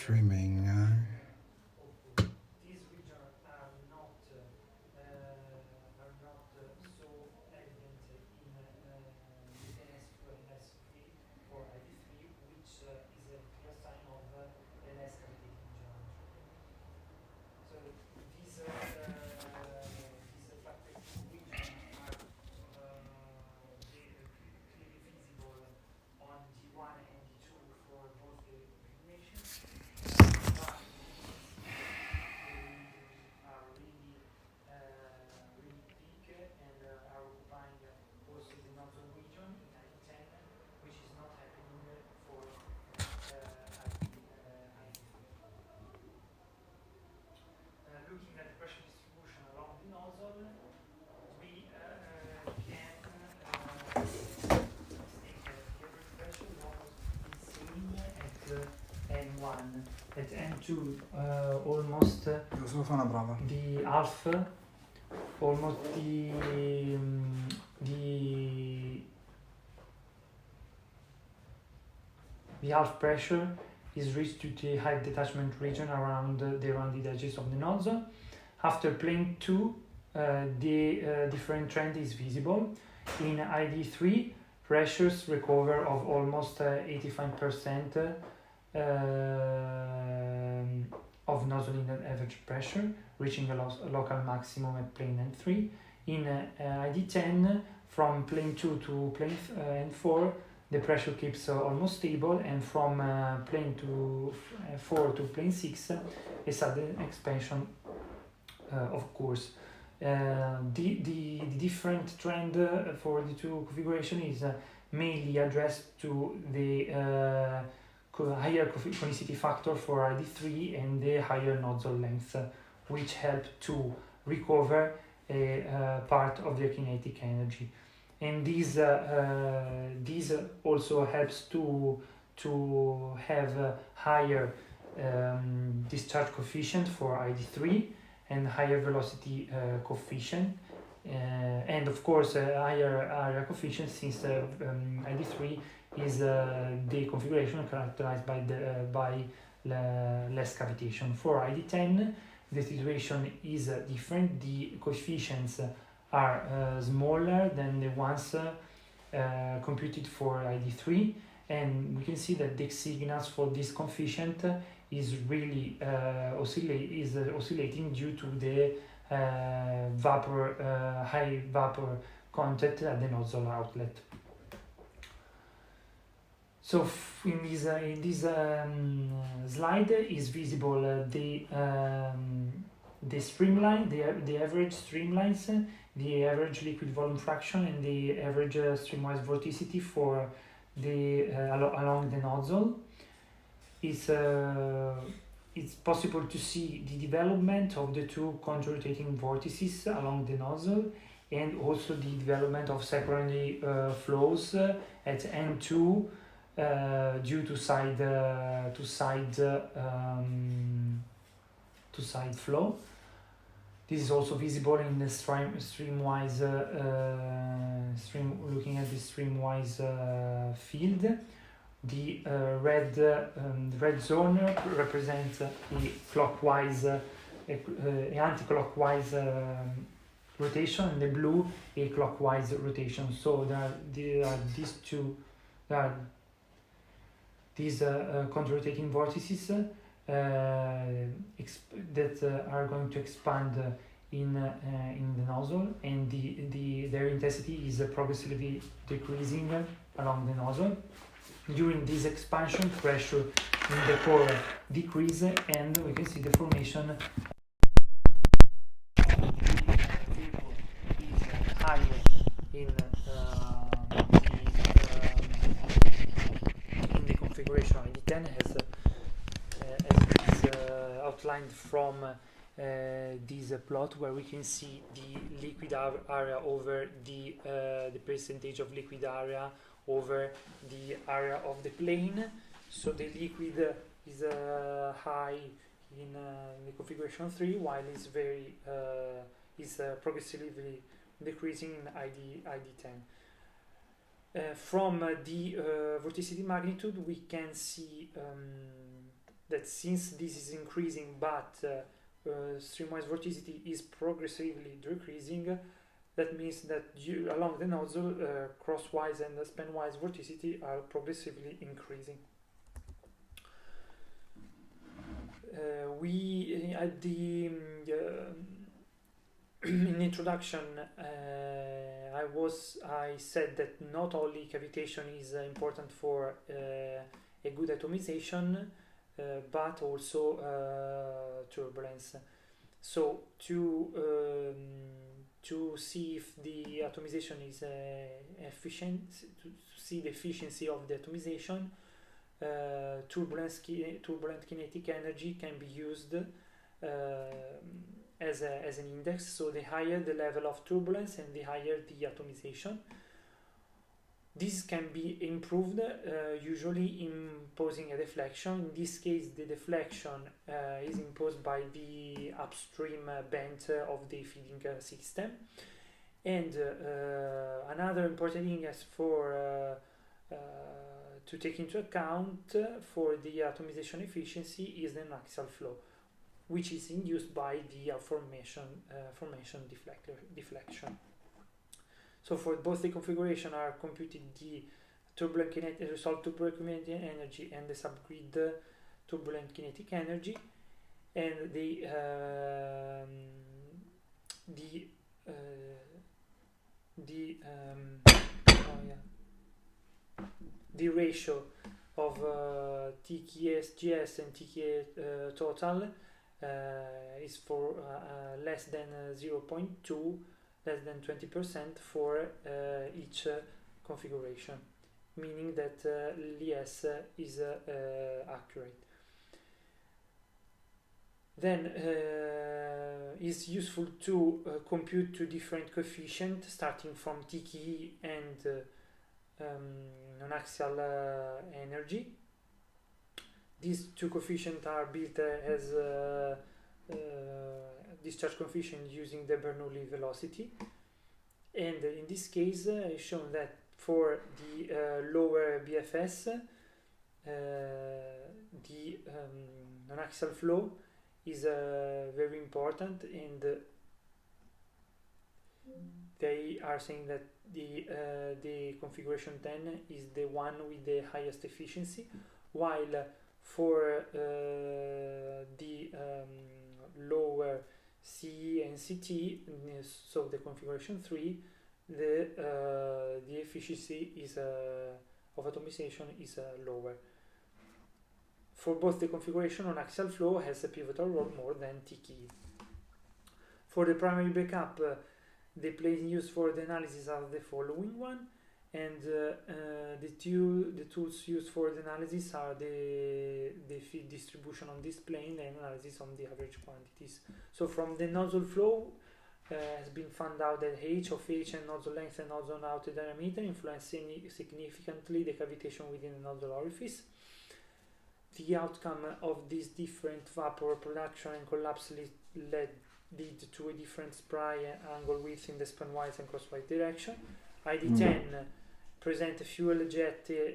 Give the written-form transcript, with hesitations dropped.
streaming. These regions are not so evident in NS2 and NS3 or ID3, which is a clear sign of a less cavitating geometry. So these fluctuating regions are clearly visible on D1 and D2 for both the configurations, but are really big and are occupying also the nozzle region in ID10, which is not happening for ID3. Looking at the pressure distribution along the nozzle, we can state that the average pressure was the same at N1, at N2 almost Devo solo fare una prova. the half, almost the half pressure is reached to the high detachment region around the rounded edges of the nozzle. After plane 2, the different trend is visible. In ID3, pressures recover of almost 85% of nozzle inlet average pressure, reaching a local maximum at plane N3. In ID10, from plane 2 to plane N4, the pressure keeps almost stable, and from plane 4 to plane 6, a sudden expansion of course. The different trend for the two configuration is mainly addressed to the higher conicity factor for ID3 and the higher nozzle length, which help to recover a part of the kinetic energy. And this also helps to have higher discharge coefficient for ID3 and higher velocity coefficient, and of course higher area coefficient, since ID3 is the configuration characterized by less cavitation. For ID10, the situation is different. The coefficients are smaller than the ones computed for ID3, and we can see that the signals for this coefficient is really oscillating due to the high vapor content at the nozzle outlet. So in this slide is visible the streamline, the average streamlines, the average liquid volume fraction, and the average streamwise vorticity for the along the nozzle. It's possible to see the development of the two contra-rotating vortices along the nozzle, and also the development of secondary flows at N2 due to side flow. This is also visible in the streamwise looking at the streamwise field. The red zone represents a clockwise, anti-clockwise rotation, and the blue a clockwise rotation. So there are these contra-rotating vortices that are going to expand in the nozzle, and their intensity is progressively decreasing along the nozzle. During this expansion, pressure in the core decrease, and we can see the formation is higher in the configuration ID10 as outlined from this plot, where we can see the liquid area over the percentage of liquid area over the area of the plane. So the liquid is high in the configuration 3, while it's progressively decreasing in ID10. From the vorticity magnitude, we can see that since this is increasing but streamwise vorticity is progressively decreasing, that means that along the nozzle crosswise and spanwise vorticity are progressively increasing. We at the in introduction I said that not only cavitation is important for a good atomization, but also turbulence. So to see if the atomization is efficient, to see the efficiency of the atomization, turbulent kinetic energy can be used as an index. So the higher the level of turbulence and the higher the atomization. This can be improved usually imposing a deflection. In this case, the deflection is imposed by the upstream bend of the feeding system. And another important thing is to take into account for the atomization efficiency is the axial flow, which is induced by the formation deflection. So for both the configuration are computed the turbulent kinetic resolved turbulent kinetic energy and the subgrid turbulent kinetic energy, and the ratio of TKS and TK total is for less than 0.2, less than 20% for each configuration, meaning that LES is accurate. Then it's useful to compute two different coefficients starting from TKE and non-axial energy. These two coefficients are built as discharge coefficient using the Bernoulli velocity, and in this case it's shown that for the lower BFS the non-axial flow is very important, and they are saying that the configuration 10 is the one with the highest efficiency, while for the lower CE and CT, so the configuration 3, the efficiency is of atomization is lower. For both the configuration on axial flow has a pivotal role more than TKE. For the primary backup, the planes used for the analysis are the following one, and the tools used for the analysis are the feed distribution on this plane and analysis on the average quantities. So from the nozzle flow has been found out that h of h and nozzle length and nozzle outer diameter influence significantly the cavitation within the nozzle orifice. The outcome of this different vapor production and collapse led to a different spray angle width in the spanwise and crosswise direction. ID10 present a fuel jet